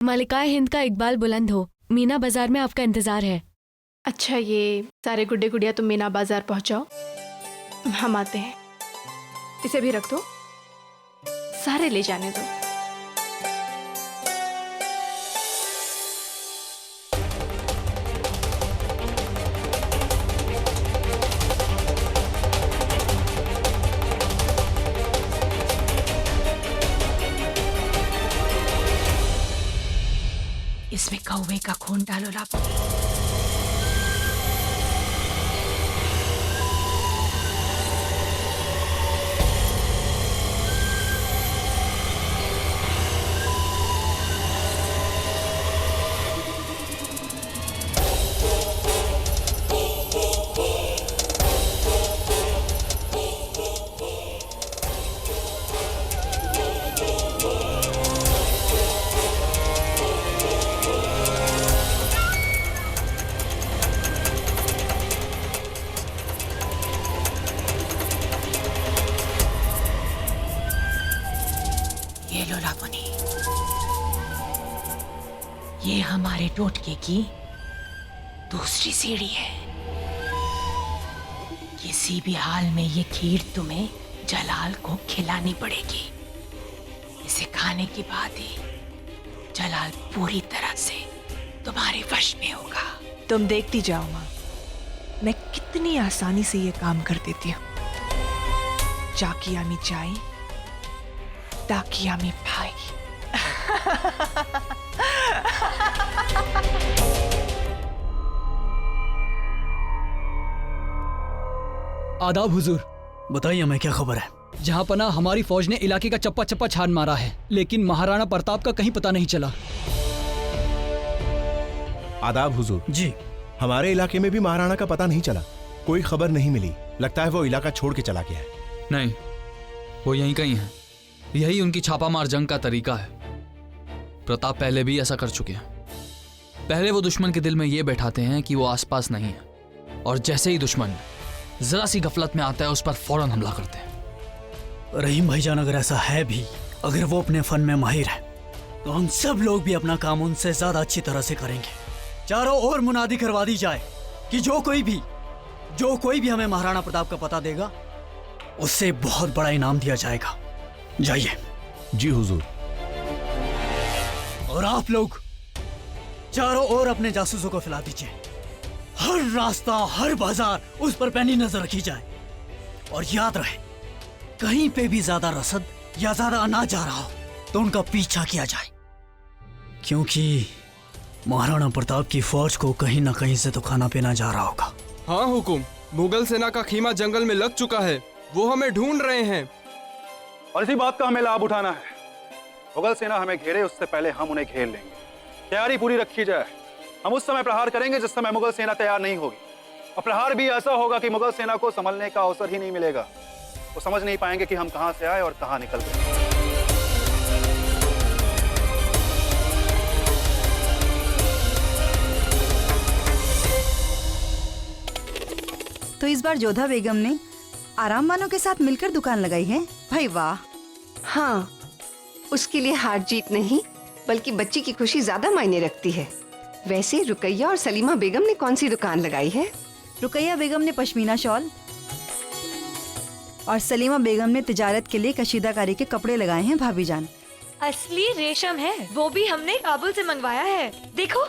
मलिकाए हिंद का इकबाल बुलंद हो, मीना बाजार में आपका इंतजार है। अच्छा, ये सारे गुड्डे गुड़िया तुम मीना बाजार पहुंचाओ, हम आते हैं। इसे भी रख दो, सारे ले जाने दो। इसमें कौवे का खून डालो लापो। ये लो लापुनी, ये हमारे टोटके की दूसरी सीढ़ी है। किसी भी हाल में ये खीर तुम्हें जलाल को खिलानी पड़ेगी। इसे खाने के बाद ही जलाल पूरी तरह से तुम्हारे वश में होगा। तुम देखती जाओ माँ, मैं कितनी आसानी से ये काम कर देती हूँ। जाकी आमी चाई, ताकि आमी भाई। आदाब हुजूर। बताइए हमें क्या खबर है? जहाँ पना हमारी फौज ने इलाके का चप्पा चप्पा छान मारा है, लेकिन महाराणा प्रताप का कहीं पता नहीं चला। आदाब हुजूर। जी। हमारे इलाके में भी महाराणा का पता नहीं चला, कोई खबर नहीं मिली। लगता है वो इलाका छोड़ के चला गया है। नहीं, वो यहीं कहीं है। यही उनकी छापामार जंग का तरीका है। प्रताप पहले भी ऐसा कर चुके हैं। पहले वो दुश्मन के दिल में ये बैठाते हैं कि वो आसपास नहीं है, और जैसे ही दुश्मन जरा सी गफलत में आता है उस पर फौरन हमला करते हैं। रहीम भाईजान, अगर ऐसा है भी, अगर वो अपने फन में माहिर है, तो हम सब लोग भी अपना काम उनसे ज्यादा अच्छी तरह से करेंगे। चारों ओर मुनादी करवा दी जाए कि जो कोई भी हमें महाराणा प्रताप का पता देगा, उससे बहुत बड़ा इनाम दिया जाएगा। जाइए। जी हुजूर। और आप लोग चारों ओर अपने जासूसों को फैला दीजिए। हर रास्ता, हर बाजार, उस पर पैनी नजर रखी जाए। और याद रहे, कहीं पे भी ज्यादा रसद या ज्यादा अनाज जा रहा हो तो उनका पीछा किया जाए, क्योंकि महाराणा प्रताप की फौज को कहीं ना कहीं से तो खाना पीना जा रहा होगा। हाँ हुकुम, मुगल सेना का खीमा जंगल में लग चुका है, वो हमें ढूंढ रहे हैं। और इसी बात का हमें लाभ उठाना है। मुगल सेना हमें घेरे उससे पहले हम उन्हें घेर लेंगे। तैयारी पूरी रखी जाए। हम उस समय प्रहार करेंगे जिस समय मुगल सेना तैयार नहीं होगी, और प्रहार भी ऐसा होगा कि मुगल सेना को संभलने का अवसर ही नहीं मिलेगा। वो समझ नहीं पाएंगे कि हम कहां से आए और कहां निकल गए। तो इस बार जोधा बेगम ने आराम वालों के साथ मिलकर दुकान लगाई है। भाई वाह। हाँ, उसके लिए हार जीत नहीं बल्कि बच्ची की खुशी ज्यादा मायने रखती है। वैसे रुकैया और सलीमा बेगम ने कौन सी दुकान लगाई है? रुकैया बेगम ने पश्मीना शॉल और सलीमा बेगम ने तिजारत के लिए कशीदाकारी के कपड़े लगाए हैं। भाभी जान, असली रेशम है, वो भी हमने काबुल से मंगवाया है। देखो।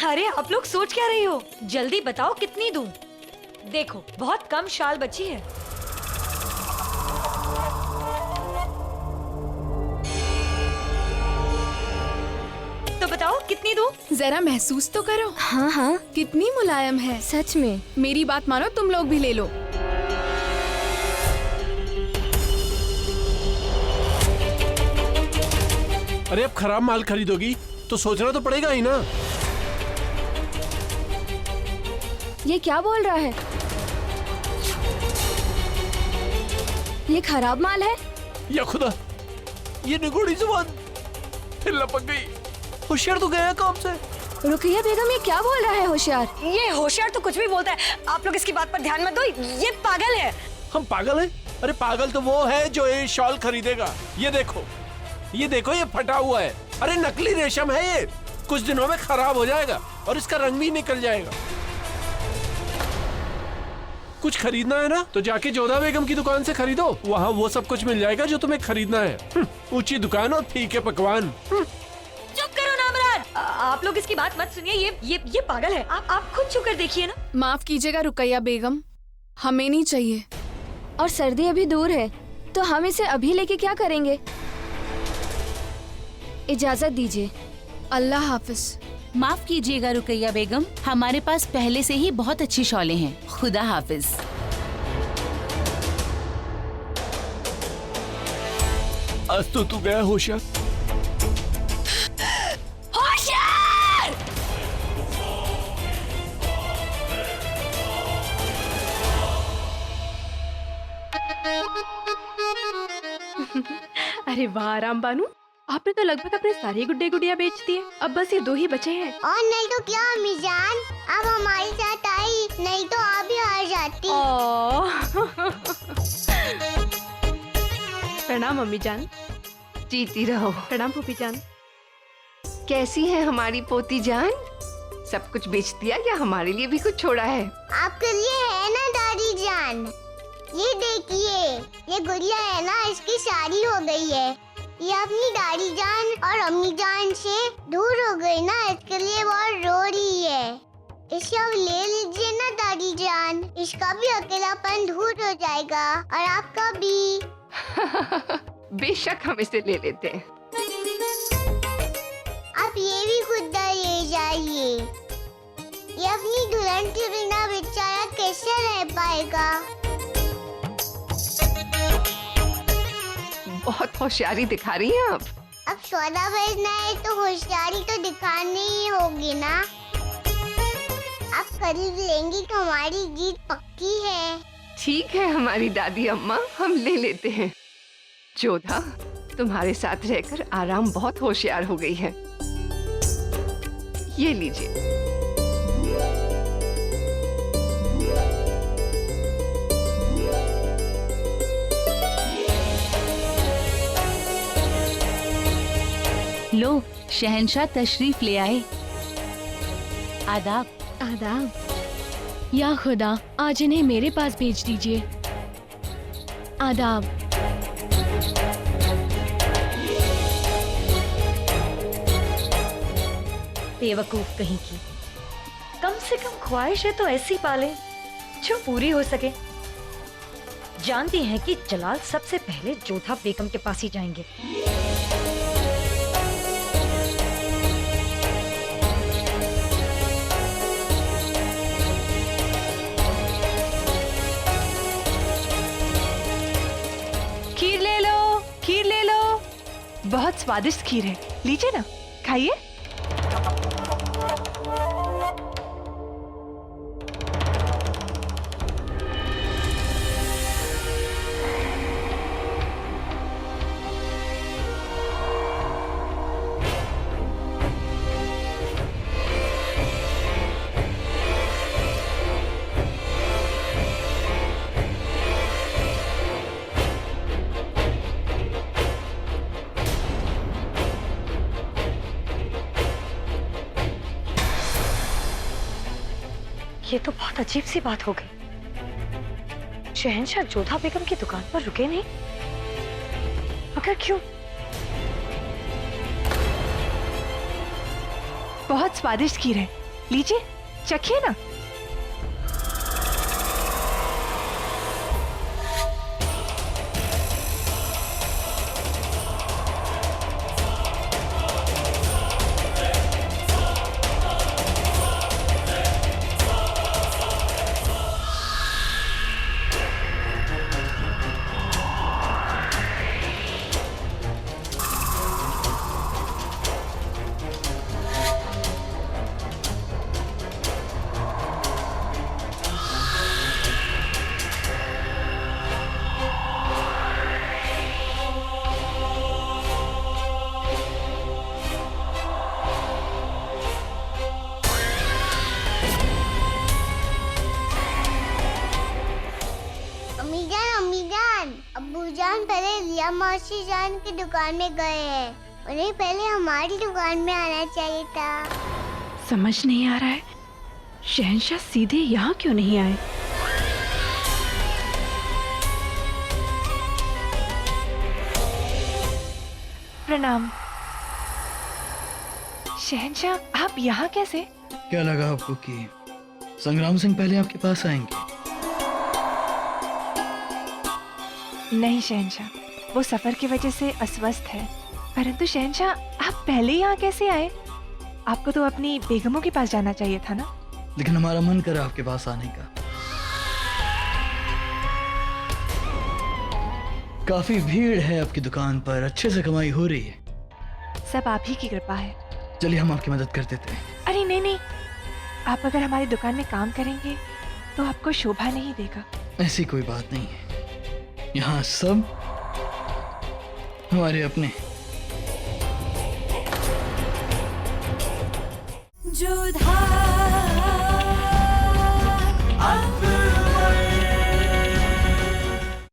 अरे आप लोग सोच क्या रही हो? जल्दी बताओ कितनी दूं? देखो, बहुत कम शाल बची है। तो बताओ कितनी दूं? जरा महसूस तो करो। हाँ हाँ, कितनी मुलायम है। सच में। मेरी बात मानो, तुम लोग भी ले लो। अरे अब खराब माल खरीदोगी तो सोचना तो पड़ेगा ही ना। ये क्या बोल रहा है? ये खराब माल है? या खुदा, ये निगोड़ी जुबान फिर लपक गई। होशियार तो गया काम से। रुकैया बेगम, ये क्या बोल रहा है होशियार? ये होशियार तो कुछ भी बोलता है। आप लोग इसकी बात पर ध्यान मत दो, ये पागल है। हम पागल हैं? अरे पागल तो वो है जो ये शॉल खरीदेगा। ये देखो, ये फटा हुआ है। अरे नकली रेशम है ये, कुछ दिनों में खराब हो जाएगा और इसका रंग भी निकल जाएगा। कुछ खरीदना है ना तो जाके जोधा बेगम की दुकान से खरीदो, वहाँ वो सब कुछ मिल जाएगा जो तुम्हें खरीदना है। ऊंची दुकान और फीके पकवान। चुप करो नामराद, आप लोग इसकी बात मत सुनिए, ये पागल है। आप खुद छू कर देखिए ना। माफ कीजिएगा रुकैया बेगम, हमें नहीं चाहिए। और सर्दी अभी दूर है तो हम इसे अभी लेके क्या करेंगे? इजाजत दीजिए। अल्लाह हाफिज। माफ कीजिएगा रुकैया बेगम, हमारे पास पहले से ही बहुत अच्छी शॉलें हैं। खुदा हाफिज। आज तो तू गया होशियार। होशियार! अरे वाह आराम बानू, आपने तो लगभग अपने सारे गुड्डे गुड़िया बेच दिए, अब बस ये 2 ही बचे हैं। और नहीं तो क्या अम्मी जान, अब हमारे साथ आई, नहीं तो आप भी हार जाती। प्रणाम मम्मी जान। जीती रहो। प्रणाम फूफी जान। कैसी है हमारी पोती जान? सब कुछ बेच दिया या हमारे लिए भी कुछ छोड़ा है? आपके लिए है ना दादी जान, ये देखिए, ये गुड़िया है ना, इसकी शादी हो गई है। ये अपनी दादी जान और अम्मी जान से दूर हो गई ना, इसके लिए बहुत रो रही है। इसे अब ले लीजिए ना दादी जान, इसका भी अकेलापन दूर हो जाएगा और आपका भी। बेशक हम इसे ले लेते हैं। आप ये भी खुद ले जाइए, ये अपनी दुल्हन के बिना बेचारा कैसे रह पाएगा। बहुत होशियारी दिखा रही हैं आप। अब सौदा भेजना है तो होशियारी तो दिखानी ही होगी ना। आप खरीद लेंगी तो हमारी जीत पक्की है। ठीक है हमारी दादी अम्मा, हम ले लेते हैं। जोधा, तुम्हारे साथ रहकर आराम बहुत होशियार हो गई है। ये लीजिए। लो, शहंशाह तशरीफ ले आए। आदाब। आदाब। या खुदा, आज इन्हें मेरे पास भेज दीजिए। आदाब। बेवकूफ कहीं की, कम से कम ख्वाहिश है तो ऐसी पाले जो पूरी हो सके। जानती हैं कि जलाल सबसे पहले जोधा बेगम के पास ही जाएंगे। खीर ले लो, खीर ले लो, बहुत स्वादिष्ट खीर है, लीजिए ना, खाइए। ये तो बहुत अजीब सी बात हो गई। शहंशाह जोधा बेगम की दुकान पर रुके नहीं, मगर क्यों? बहुत स्वादिष्ट खीर है, लीजिए, चखिए ना। अम्मी जान, अब्बू जान पहले रिया मौसी जान की दुकान में गए हैं। उन्हें पहले हमारी दुकान में आना चाहिए था। समझ नहीं आ रहा है, शहंशाह सीधे यहाँ क्यों नहीं आए? प्रणाम। शहंशाह, आप यहाँ कैसे? क्या लगा आपको कि संग्राम सिंह पहले आपके पास आएंगे? नहीं शहंशाह, वो सफर की वजह से अस्वस्थ है। परंतु शहंशाह, आप पहले यहाँ कैसे आए? आपको तो अपनी बेगमों के पास जाना चाहिए था ना। लेकिन हमारा मन करा आपके पास आने का। काफी भीड़ है आपकी दुकान पर, अच्छे से कमाई हो रही है। सब आप ही की कृपा है। चलिए हम आपकी मदद कर देते हैं। अरे नहीं नहीं, आप अगर हमारी दुकान में काम करेंगे तो आपको शोभा नहीं देगा। ऐसी कोई बात नहीं है, यहाँ सब हमारे अपने। जोधा